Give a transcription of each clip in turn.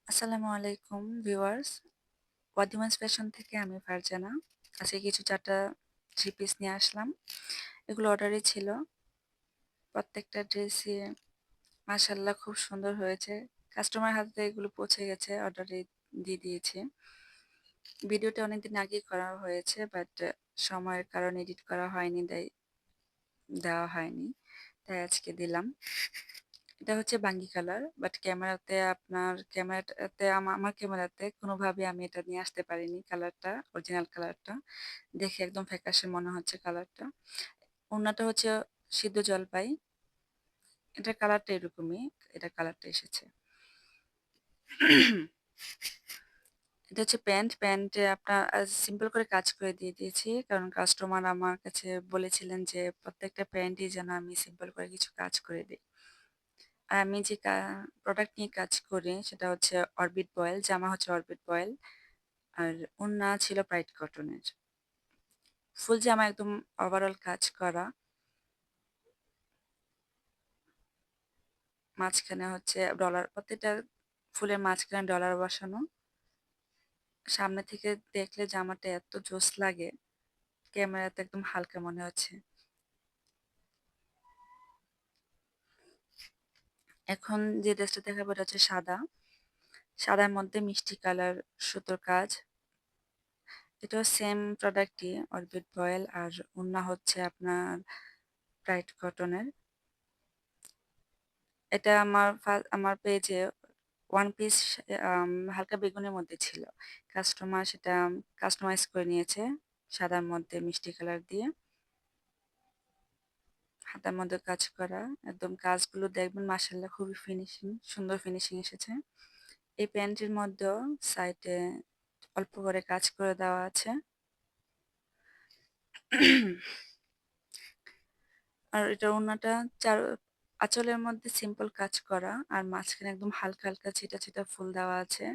আসসালামু আলাইকুম viewers. ওয়াদিমাস fashion থেকে আমি ফারজানা। আজকে কিছু ৪ টা 3 পিস নিয়ে আসলাম। এগুলো অর্ডারই ছিল। প্রত্যেকটা ড্রেসই মাশাআল্লাহ খুব সুন্দর হয়েছে। কাস্টমার হাতে এগুলো পৌঁছে গেছে, অর্ডারে দিয়ে দিয়েছি। ভিডিওটা অনেকদিন আগেই করা হয়েছে বাট সময়ের কারণে এডিট করা হয়নি, দেওয়া হয়নি। তাই আজকে দিলাম। এটা হচ্ছে বাঙ্গি কালার বাট ক্যামেরাটাতে আমার ক্যামেরাতে কোনোভাবে আমি এটা নিয়ে আসতে পারিনি কালারটা, অরিজিনাল কালারটা। দেখে একদম ফ্যাকাশে মনে হচ্ছে কালারটা। ওড়নাটা হচ্ছে সিদ্ধ জলপাই। এটার কালারটা এরকমই, এটার কালারটা এসেছে। এটা হচ্ছে প্যান্টে আপনার সিম্পল করে কাজ করে দিয়ে দিয়েছি। কারণ কাস্টমার আমার কাছে বলেছিলেন যে প্রত্যেকটা প্যান্টই যেন আমি সিম্পল করে কিছু কাজ করে দেই। আর আমি যে প্রোডাক্ট নিয়ে কাজ করি সেটা হচ্ছে অরবিট বয়েল, জামা হচ্ছে অরবিট বয়েল আর ওড়না ছিল ব্রাইট কটনের। ফুল জামা একদম ওভারঅল কাজ করা। মাঝখানে হচ্ছে ডলার, প্রত্যেকটা ফুলের মাঝখানে ডলার বসানো। সামনে থেকে দেখলে জামাটা এত জোস লাগে, ক্যামেরাতে একদম হালকা মনে হচ্ছে। এখন যে ড্রেসটা দেখাবো এটা হচ্ছে সাদা। সাদার মধ্যে মিষ্টি কালার সুতোর কাজ। এটাও সেম প্রোডাক্টই, অরবিট বয়েল আর ওড়না হচ্ছে আপনার ব্রাইট কটনের। এটা আমার পেজে ওয়ান পিস হালকা বেগুনের মধ্যে ছিল। কাস্টমার সেটা কাস্টমাইজ করে নিয়েছে সাদার মধ্যে মিষ্টি কালার দিয়ে। হাতার মধ্যে কাজ করা। একদম কাজগুলো দেখবেন মাশাআল্লাহ খুবই সুন্দর ফিনিশিং এসেছে। এই প্যান্টের মধ্যেও সাইডে অল্প করে কাজ করে দেওয়া আছে। আর এটার ওড়নাটা চার আঁচলের মধ্যে সিম্পল কাজ করা আর মাঝখানে একদম হালকা হালকা ছিটা ছিটা ফুল দেওয়া আছে।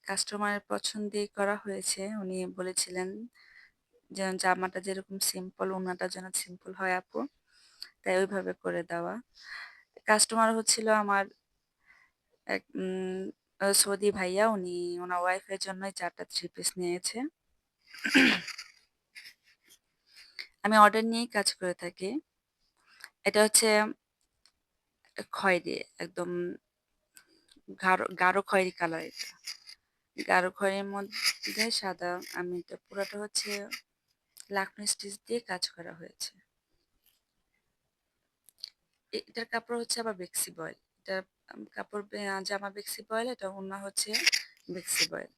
কাস্টমারের পছন্দেই করা হয়েছে। উনি বলেছিলেন যেন জামাটা যেরকম সিম্পল, ওড়নাটা যেন সিম্পল হয় আপু। তাই ওইভাবে করে দেওয়া। কাস্টমার হচ্ছিল আমার এক সৌদি ভাইয়া। উনি ওনার ওয়াইফের জন্যই ৪ টা 3 পিস নিয়েছে। আমি অর্ডার নিয়েই কাজ করে থাকি। এটা হচ্ছে খয়েরি, একদম গাঢ় গাঢ় খয়েরি কালার এটা। গাঢ় খয়েরির মধ্যে সাদা। আমি এটা পুরাটা হচ্ছে লাকমি স্টিচ দিয়ে কাজ করা হয়েছে। এটার কাপড় হচ্ছে আবার বেক্সি বয়েল। এটা কাপড় জামা বেক্সি বয়েল, এটা ওড়না হচ্ছে বেক্সি বয়েল।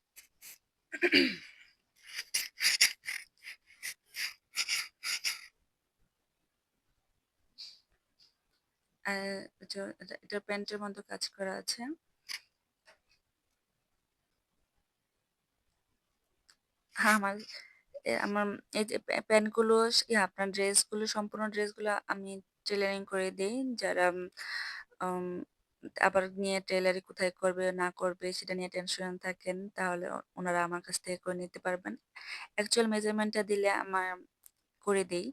আর এটা প্যান্টের মধ্যে কাজ করা আছে। আমার আমার এই যে প্যান্টগুলো আপনার ড্রেসগুলো, সম্পূর্ণ ড্রেসগুলো আমি টেলারিং করে দেই। যারা উম আবার নিয়ে টেলারি কোথায় করবে না করবে সেটা নিয়ে টেনশন থাকেন, তাহলে ওনারা আমার কাছ থেকে করে নিতে পারবেন। অ্যাকচুয়াল মেজারমেন্টটা দিলে আমার করে দেই।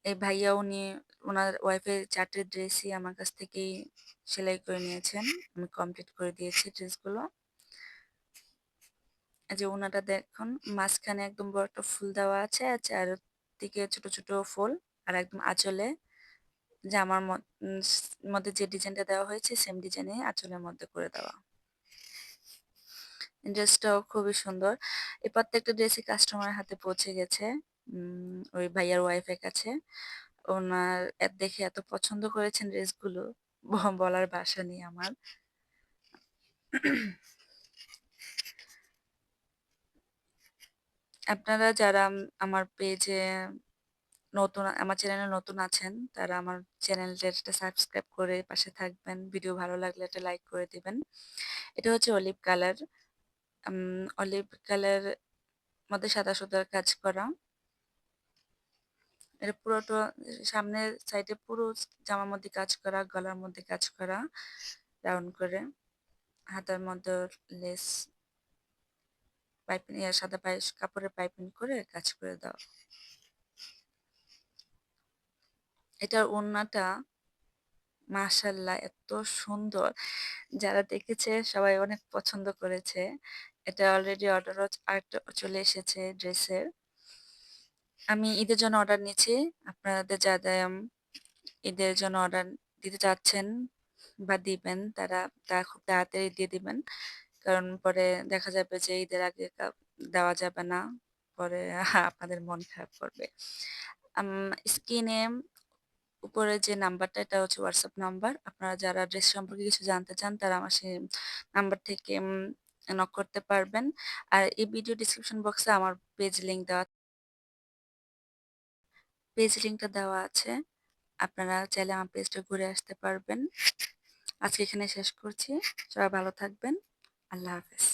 এই ভাইয়া উনি ওনার ওয়াইফের ৪ টে ড্রেসই আমার কাছ থেকেই সেলাই করে নিয়েছেন। আমি কমপ্লিট করে দিয়েছি ড্রেসগুলো। এই যে ওনাটা দেখুন, মাঝখানে একদম বড় একটা ফুল দেওয়া আছে আর চারদিকে ছোট ছোট ফুল। আর একদম আঁচলে জামার মধ্যে যে ডিজাইনটা দেওয়া হয়েছে সেম ডিজাইনে আঁচলের মধ্যে করে দেওয়া। ড্রেসটাও খুবই সুন্দর। এই প্রত্যেকটা ড্রেসই কাস্টমারের হাতে পৌঁছে গেছে ওই ভাইয়ার ওয়াইফের কাছে। ওনার দেখে এত পছন্দ করেছেন ড্রেসগুলো, বলার ভাষা নেই আমার। আপনারা যারা আমার পেজে আমার চ্যানেলে নতুন আছেন, তারা আমার চ্যানেলটা সাবস্ক্রাইব করে পাশে থাকবেন। ভিডিও ভালো লাগলে একটা লাইক করে দিবেন। এটা হচ্ছে অলিভ কালার। অলিভ কালার মধ্যে সাদা সুতার কাজ করা। এটা পুরোটা সামনের সাইডে পুরো জামার মধ্যে কাজ করা, গলার মধ্যে কাজ করা রাউন্ড করে। হাতার মধ্যে লেস পাইপিং, সাদা কাপড়ের পাইপিং করে কাজ করে দেওয়া। এটার ওড়নাটা মাশাআল্লাহ এত সুন্দর! যারা দেখেছে সবাই অনেক পছন্দ করেছে। এটা অলরেডি অর্ডারও আরেকটা চলে এসেছে ড্রেসের। আমি ঈদের জন্য অর্ডার নিচ্ছি। আপনাদের যারা ঈদের জন্য অর্ডার দিতে চাচ্ছেন বা দিবেন তারা খুব তাড়াতাড়ি দিয়ে দিবেন। কারণ পরে দেখা যাবে যে ঈদের আগে দেওয়া যাবে না। পরে আপনাদের মন খারাপ করবে। আম স্ক্রিনে উপরে যে নাম্বারটা এটা হচ্ছে WhatsApp নাম্বার। আপনারা যারা ড্রেস সম্পর্কে কিছু জানতে চান তারা আমার সেই নাম্বার থেকে নক করতে পারবেন। আর এই ভিডিও ডেসক্রিপশন বক্সে আমার পেজ লিংকটা দেওয়া আছে। আপনারা চাইলে আমার পেজটা ঘুরে আসতে পারবেন। আজকে এখানে শেষ করছি। সবাই ভালো থাকবেন। আল্লাহ হাফেজ।